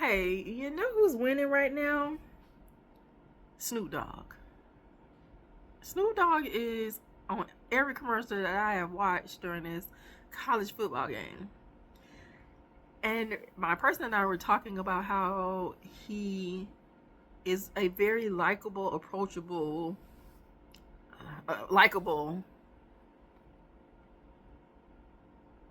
Hey, you know who's winning right now? Snoop Dogg. Snoop Dogg is on every commercial that I have watched during this college football game. And my person and I were talking about how he is a very likable, approachable, likable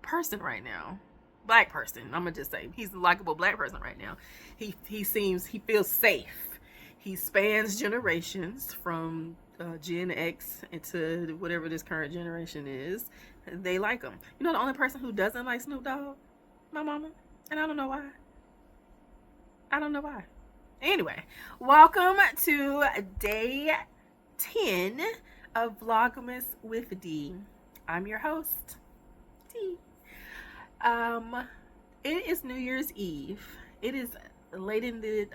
person right now. Black person. I'm gonna just say he's a likable black person right now. He feels safe. He spans generations from Gen X into whatever this current generation is. They like him. You know the only person who doesn't like Snoop Dogg? My mama. And I don't know why. I don't know why. Anyway, welcome to day 10 of Vlogmas with D. I'm your host, D. It is New Year's Eve. It is late in the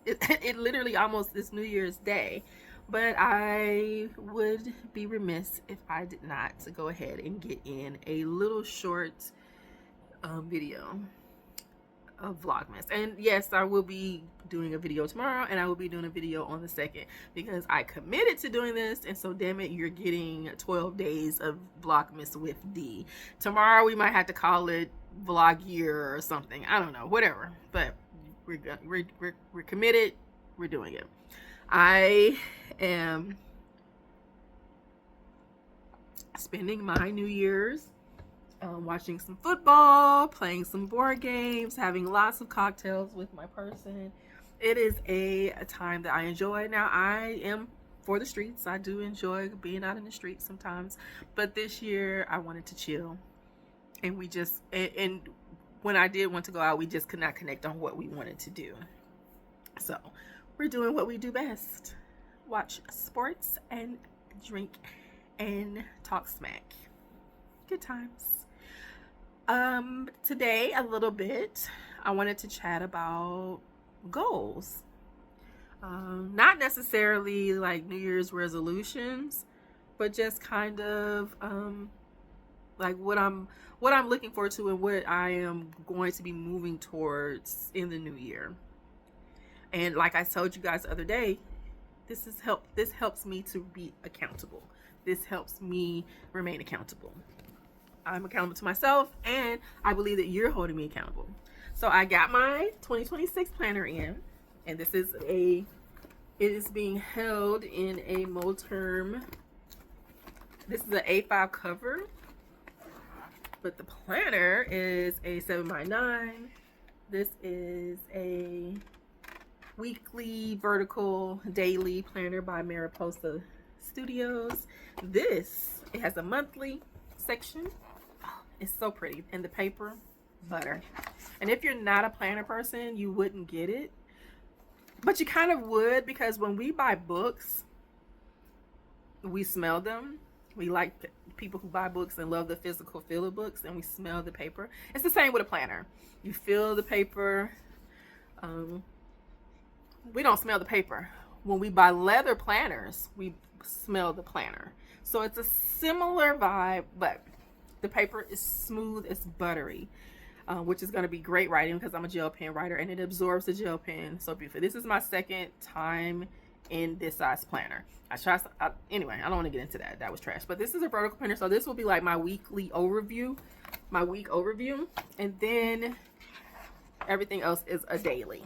it literally almost is New Year's Day. But I would be remiss if I did not go ahead and get in a little short video of Vlogmas. And yes, I will be doing a video tomorrow, and I will be doing a video on the 2nd because I committed to doing this, and so damn it, you're getting 12 days of Vlogmas with D. Tomorrow we might have to call it Vlog Year or something. I don't know, whatever. But we're committed. We're doing it. I am spending my New Year's watching some football, playing some board games, having lots of cocktails with my person. It is a time that I enjoy. Now, I am for the streets. I do enjoy being out in the streets sometimes. But this year, I wanted to chill. And and when I did want to go out, we just could not connect on what we wanted to do. So, we're doing what we do best. Watch sports and drink and talk smack. Good times. Today a little bit, I wanted to chat about goals. Not necessarily like New Year's resolutions, but just kind of like what I'm looking forward to and what I am going to be moving towards in the new year. And like I told you guys the other day, this helps me to be accountable. This helps me remain accountable. I'm accountable to myself, and I believe that you're holding me accountable. So I got my 2026 planner in, and it is being held in a Moterm. This is an A5 cover, but the planner is a 7x9. This is a weekly vertical daily planner by Mariposa Studios. It has a monthly section. It's so pretty. And the paper, butter. And if you're not a planner person, you wouldn't get it. But you kind of would, because when we buy books, we smell them. We like people who buy books and love the physical feel of books, and we smell the paper. It's the same with a planner. You feel the paper. We don't smell the paper. When we buy leather planners, we smell the planner. So it's a similar vibe, but the paper is smooth, it's buttery, which is going to be great writing because I'm a gel pen writer, and it absorbs the gel pen so beautifully. This is my second time in this size planner. Anyway, I don't want to get into that. That was trash. But this is a vertical planner, so this will be like my week overview, and then everything else is a daily.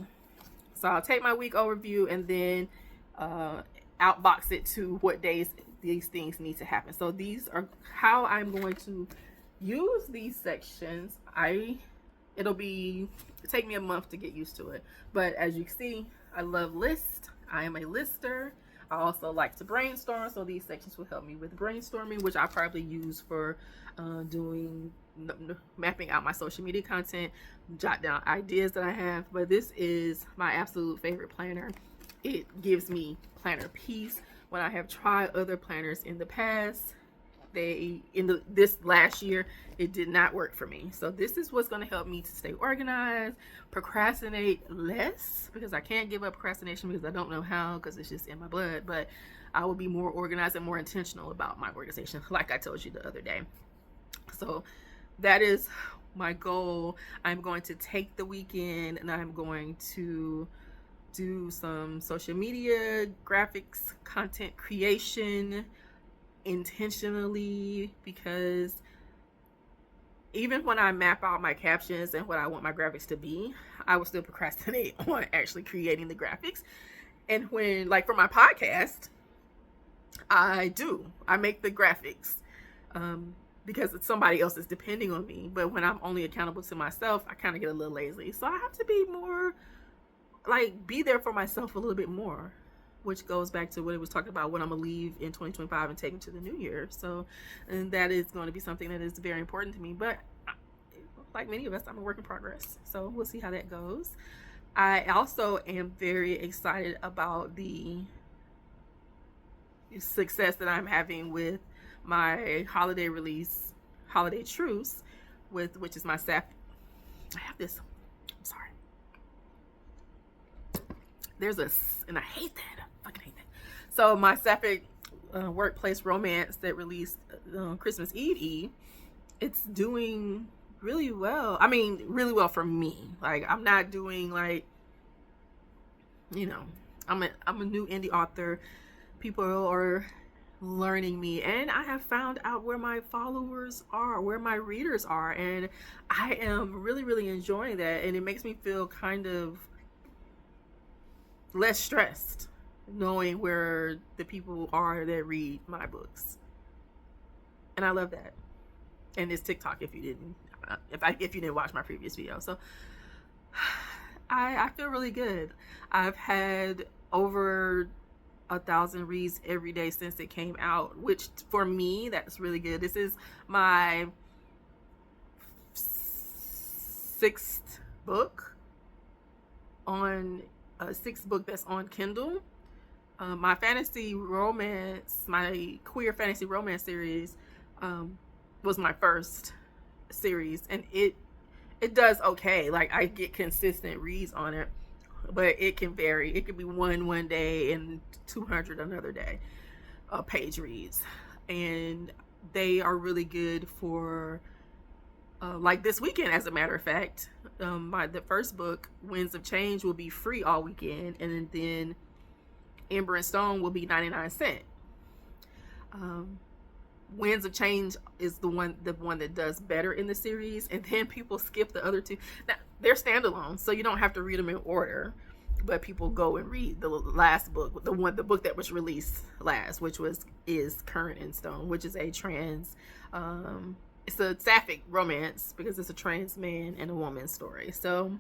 So I'll take my week overview and then outbox it to what days these things need to happen. So these are how I'm going to use these sections. It'll take me a month to get used to it. But as you can see, I love lists. I am a lister. I also like to brainstorm. So these sections will help me with brainstorming, which I probably use for mapping out my social media content, jot down ideas that I have. But this is my absolute favorite planner. It gives me planner peace. When I have tried other planners in the past, this last year, it did not work for me. So this is what's going to help me to stay organized, procrastinate less, because I can't give up procrastination because I don't know how, because it's just in my blood. But I will be more organized and more intentional about my organization, like I told you the other day. So that is my goal, I'm going to take the weekend and I'm going to do some social media, graphics, content creation intentionally, because even when I map out my captions and what I want my graphics to be, I will still procrastinate on actually creating the graphics. And when, like for my podcast, I make the graphics because it's somebody else is depending on me. But when I'm only accountable to myself, I kind of get a little lazy. So I have to be more, like, be there for myself a little bit more, which goes back to what it was talking about, what I'm gonna leave in 2025 and take into the new year. So, and that is going to be something that is very important to me. But like many of us, I'm a work in progress. So we'll see how that goes. I also am very excited about the success that I'm having with my holiday release, Holiday Truce, which is my staff. I have this. I'm sorry. And I hate that. I fucking hate that. So my Sapphic workplace romance that released Christmas Eve, it's doing really well. I mean, really well for me. Like, I'm not doing like, I'm a new indie author. People are learning me, and I have found out where my followers are, where my readers are, and I am really, really enjoying that. And it makes me feel kind of less stressed knowing where the people are that read my books, and I love that. And it's TikTok if you didn't watch my previous video. So I feel really good. I've had over 1,000 reads every day since it came out, which for me, that's really good. This is my 6th book that's on Kindle. My fantasy romance, my queer fantasy romance series was my first series, and it does okay. Like, I get consistent reads on it, but it can vary. It could be one day and 200 another day, page reads, and they are really good for like this weekend. As a matter of fact, the first book, Winds of Change, will be free all weekend, and then Ember and Stone will be 99¢. Winds of Change is the one that does better in the series, and then people skip the other two. Now, they're standalone, so you don't have to read them in order, but people go and read the last book, the book that was released last, which is Current in Stone, which is a trans it's a sapphic romance because it's a trans man and a woman story. So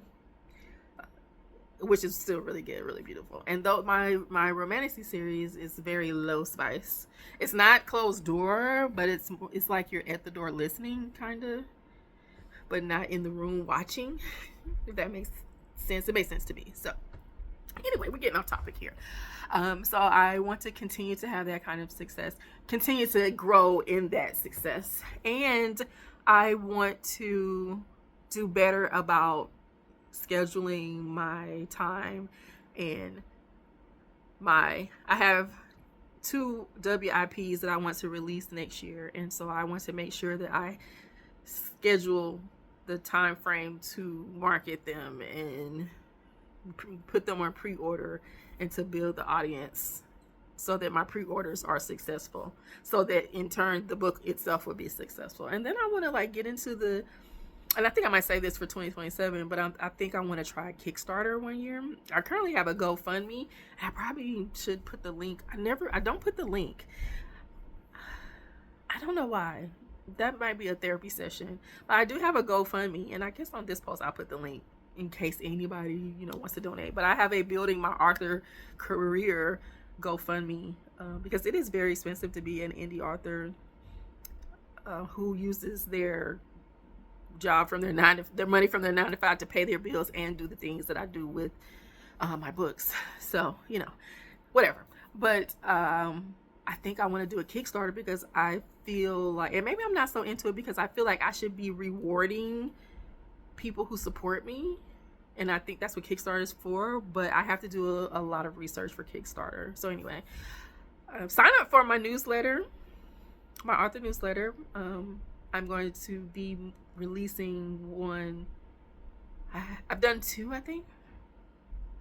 which is still really good, really beautiful. And though my romantic series is very low spice. It's not closed door, but it's like you're at the door listening, kind of, but not in the room watching, if that makes sense. It makes sense to me. So anyway, we're getting off topic here. So I want to continue to have that kind of success, continue to grow in that success. And I want to do better about scheduling my time, and I have 2 WIPs that I want to release next year, and so I want to make sure that I schedule the time frame to market them and put them on pre-order, and to build the audience so that my pre-orders are successful, so that in turn the book itself will be successful. And then I want to like get into and I think I might say this for 2027, but I think I want to try Kickstarter one year. I currently have a GoFundMe. I probably should put the link. I don't put the link. I don't know why. That might be a therapy session. But I do have a GoFundMe, and I guess on this post I'll put the link in case anybody, wants to donate. But I have a Building My Author Career GoFundMe because it is very expensive to be an indie author who uses their job from their money from their 9 to 5 to pay their bills and do the things that I do with my books. So whatever. But I think I want to do a Kickstarter because I feel like, and maybe I'm not so into it, because I feel like I should be rewarding people who support me, and I think that's what Kickstarter is for. But I have to do a lot of research for Kickstarter. So anyway, sign up for my newsletter, my author newsletter. I'm going to be releasing one. I've done 2, I think,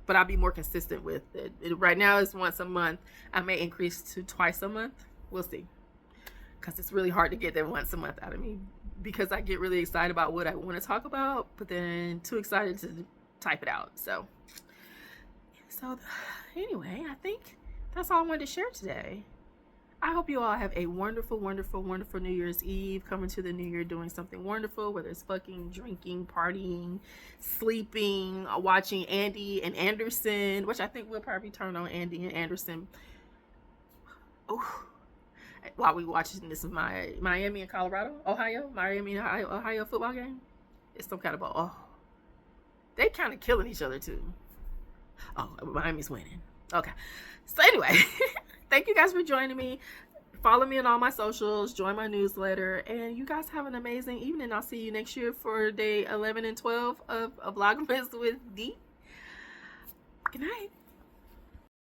but I'll be more consistent with it. Right now it's once a month. I may increase to twice a month. We'll see, because it's really hard to get that once a month out of me, because I get really excited about what I want to talk about, but then too excited to type it out. So anyway, I think that's all I wanted to share today. I hope you all have a wonderful, wonderful, wonderful New Year's Eve. Coming to the new year doing something wonderful, whether it's fucking, drinking, partying, sleeping, watching Andy and Anderson, which I think we'll probably turn on Andy and Anderson. Oh, while we watching this Miami and Colorado, Miami and Ohio football game. It's some kind of they kind of killing each other too. Oh, Miami's winning. Okay. So anyway, thank you guys for joining me. Follow me on all my socials, join my newsletter, and you guys have an amazing evening. I'll see you next year for day 11 and 12 of Vlogmas with D. Good night.